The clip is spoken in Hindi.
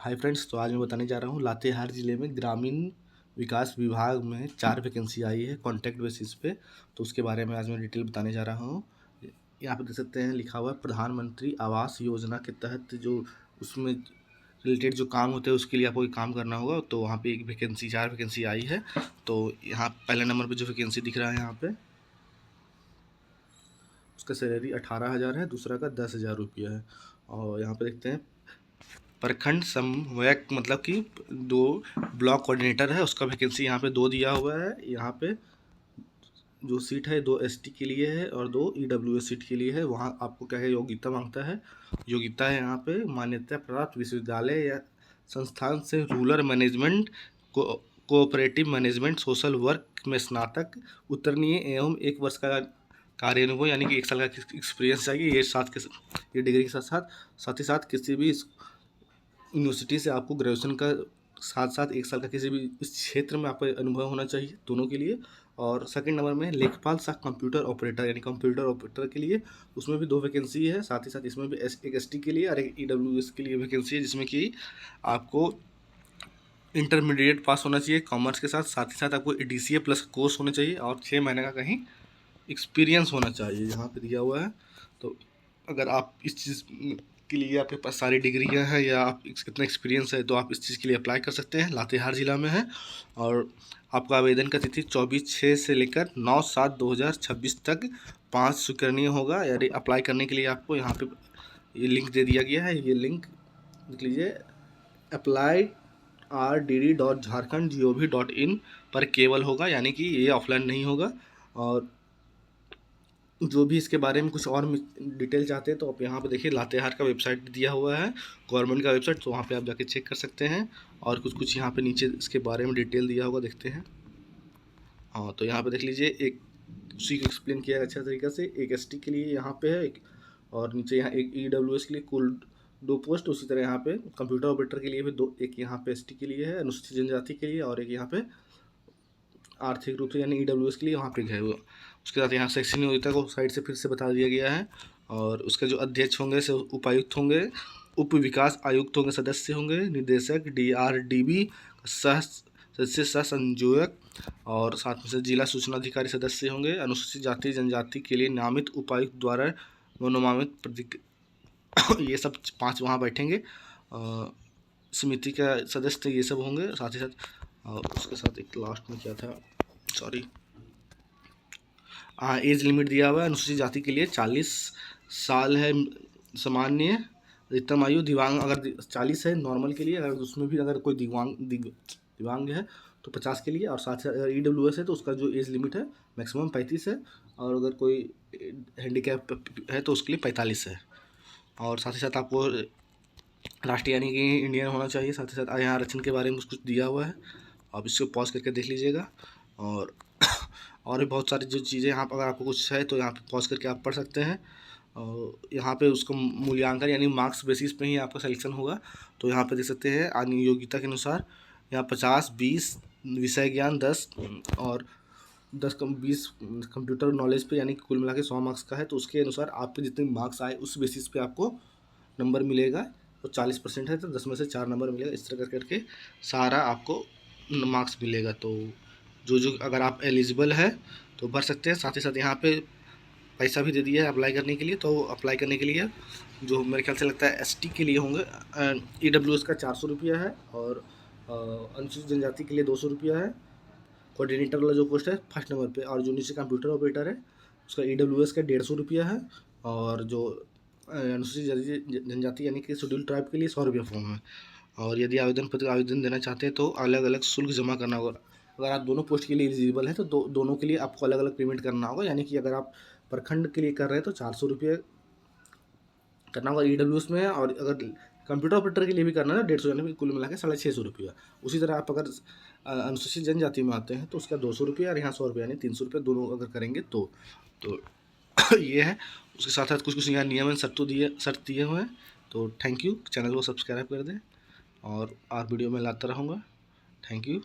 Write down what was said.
हाय फ्रेंड्स, तो आज मैं बताने जा रहा हूँ लातेहार ज़िले में ग्रामीण विकास विभाग में 4 वैकेंसी आई है कॉन्ट्रैक्ट बेसिस पे। तो उसके बारे में आज मैं डिटेल बताने जा रहा हूँ। यहाँ पे देख सकते हैं लिखा हुआ है प्रधानमंत्री आवास योजना के तहत जो उसमें रिलेटेड जो काम होते हैं उसके लिए आपको कोई काम करना होगा। तो वहाँ पे एक वैकेंसी 4 वैकेंसी आई है। तो यहाँ पहले नंबर पर जो वैकेंसी दिख रहा है यहाँ पे उसका सैलरी 18,000 है, दूसरा का 10,000 रुपया है। और यहाँ पे देखते हैं प्रखंड समन्वयक मतलब कि 2 ब्लॉक कोऑर्डिनेटर है, उसका वैकेंसी यहाँ पे 2 दिया हुआ है। यहाँ पे जो सीट है 2 एसटी के लिए है और 2 ईडब्ल्यूएस सीट के लिए है। वहाँ आपको क्या है, योग्यता मांगता है। योग्यता है यहाँ पे मान्यता प्राप्त विश्वविद्यालय या संस्थान से rural management cooperative management social work में स्नातक उत्तीर्ण एवं 1 वर्ष का कार्य अनुभव यानी कि 1 साल का एक्सपीरियंस चाहिए। ये डिग्री के साथ ही साथ किसी भी यूनिवर्सिटी से आपको ग्रेजुएशन का साथ साथ 1 साल का किसी भी इस क्षेत्र में आपका अनुभव होना चाहिए दोनों के लिए। और सेकंड नंबर में लेखपाल सह कंप्यूटर ऑपरेटर यानी कंप्यूटर ऑपरेटर के लिए उसमें भी 2 वैकेंसी है। साथ ही साथ इसमें भी एक एसटी के लिए और एक ईडब्ल्यूएस के लिए वैकेंसी है, जिसमें कि आपको इंटरमीडिएट पास होना चाहिए कॉमर्स के साथ ही साथ आपको डीसीए प्लस कोर्स होना चाहिए और 6 महीने का कहीं एक्सपीरियंस होना चाहिए, यहाँ पे दिया हुआ है। तो अगर आप इस चीज़ के लिए आपके पास सारी डिग्रियां हैं या आप इतना एक्सपीरियंस है तो आप इस चीज़ के लिए अप्लाई कर सकते हैं। लातेहार ज़िला में है और आपका आवेदन का तिथि 24/6 से लेकर 9/7/2026 तक 5 स्वीकरणीय होगा। यानी अप्लाई करने के लिए आपको यहाँ पे ये लिंक दे दिया गया है। ये लिंक देख लीजिए, apply.rdd.jharkhand.gov.in पर केवल होगा, यानी कि ये ऑफलाइन नहीं होगा। और जो भी इसके बारे में कुछ और डिटेल चाहते हैं तो आप यहाँ पे देखिए लातेहार का वेबसाइट दिया हुआ है, गवर्नमेंट का वेबसाइट, तो वहाँ पे आप जाके चेक कर सकते हैं। और कुछ यहाँ पे नीचे इसके बारे में डिटेल दिया होगा, देखते हैं। हाँ, तो यहाँ पे देख लीजिए, एक उसी को एक्सप्लेन किया है अच्छा तरीक़े से। एक एसटी के लिए यहाँ पे है, एक और नीचे यहाँ एक ईडब्ल्यूएस के लिए कुल 2 पोस्ट। उसी तरह यहाँ पे कंप्यूटर ऑपरेटर के लिए भी 2, एक यहाँ पे एसटी के लिए है अनुसूचित जनजाति के लिए और एक यहाँ पे आर्थिक रूप से यानी ईडब्ल्यूएस के लिए वहाँ पे है वो। उसके साथ यहाँ शैक्षणिक योग्यता को साइड से फिर से बता दिया गया है। और उसके जो अध्यक्ष होंगे से उपायुक्त होंगे, उप विकास आयुक्त होंगे, सदस्य होंगे, निदेशक डीआरडीबी सह सदस्य सह संयोजक और साथ में से जिला सूचना अधिकारी सदस्य होंगे। अनुसूचित जाति जनजाति के लिए नामित उपायुक्त द्वारा मनोमामित प्रतीक ये सब 5 वहाँ बैठेंगे। समिति का सदस्य ये सब होंगे। साथ ही साथ उसके साथ एक लास्ट में क्या था, सॉरी, हाँ, एज लिमिट दिया हुआ है। अनुसूचित जाति के लिए 40 साल है सामान्य अधिकतम आयु। दिव्यांग अगर 40 है नॉर्मल के लिए, अगर उसमें भी अगर कोई दिव्यांग है तो 50 के लिए। और साथ ही अगर ईडब्ल्यूएस है तो उसका जो एज लिमिट है मैक्सिमम 35 है। और अगर कोई हैंडीकैप है तो उसके लिए 45 है। और साथ ही साथ आपको राष्ट्रीय यानी कि इंडियन होना चाहिए। साथ ही साथ यहाँ आरक्षण के बारे में कुछ दिया हुआ है, आप इसको पॉज करके देख लीजिएगा। और भी बहुत सारी जो चीज़ें यहाँ पर अगर आपको कुछ है तो यहाँ पे पॉज करके आप पढ़ सकते हैं। और यहाँ पे उसका मूल्यांकन यानी मार्क्स बेसिस पे ही आपका सिलेक्शन होगा। तो यहाँ पे देख सकते हैं अन्य योग्यता के अनुसार यहाँ 50-20 विषय ज्ञान 10 और 20 कंप्यूटर नॉलेज पे, यानी कुल मिला के 100 मार्क्स का है। तो उसके अनुसार आपके जितने मार्क्स आए उस बेसिस पे आपको नंबर मिलेगा। तो 40% है तो 10 में से 4 नंबर मिलेगा। इस तरह करके सारा आपको मार्क्स मिलेगा। तो जो अगर आप एलिजिबल है तो भर सकते हैं। साथ ही साथ यहाँ पे पैसा भी दे दिया है अप्लाई करने के लिए। तो अप्लाई करने के लिए जो मेरे ख्याल से लगता है एसटी के लिए होंगे, ईडब्ल्यूएस का 400 रुपया है और अनुसूचित जनजाति के लिए 200 रुपया है। कोऑर्डिनेटर वाला जो पोस्ट है फर्स्ट नंबर पे, और जो नीचे कंप्यूटर ऑपरेटर है उसका ईडब्ल्यूएस का 150 रुपया है। और जो अनुसूचित जनजाति यानी कि शेड्यूल ट्राइब के लिए 100 रुपया फॉर्म है। और यदि आवेदन देना चाहते हैं तो अलग अलग शुल्क जमा करना होगा। अगर आप दोनों पोस्ट के लिए एलिजिबल है तो दोनों के लिए आपको अलग अलग पेमेंट करना होगा। यानी कि अगर आप प्रखंड के लिए कर रहे हैं तो 400 रुपये करना होगा ईडब्ल्यूएस में, और अगर कंप्यूटर ऑपरेटर के लिए भी करना है 150, यानी कि कुल मिला के 650 रुपया। उसी तरह आप अगर अनुसूचित जनजाति में आते हैं तो उसका 200 रुपया और यहाँ 100 रुपया यानी 300 रुपये दोनों अगर करेंगे तो ये है। उसके साथ साथ कुछ यहाँ नियम एवं शर्त दिए हुए हैं। तो थैंक यू, चैनल को सब्सक्राइब कर दें और वीडियो में लाता रहूँगा। Thank you.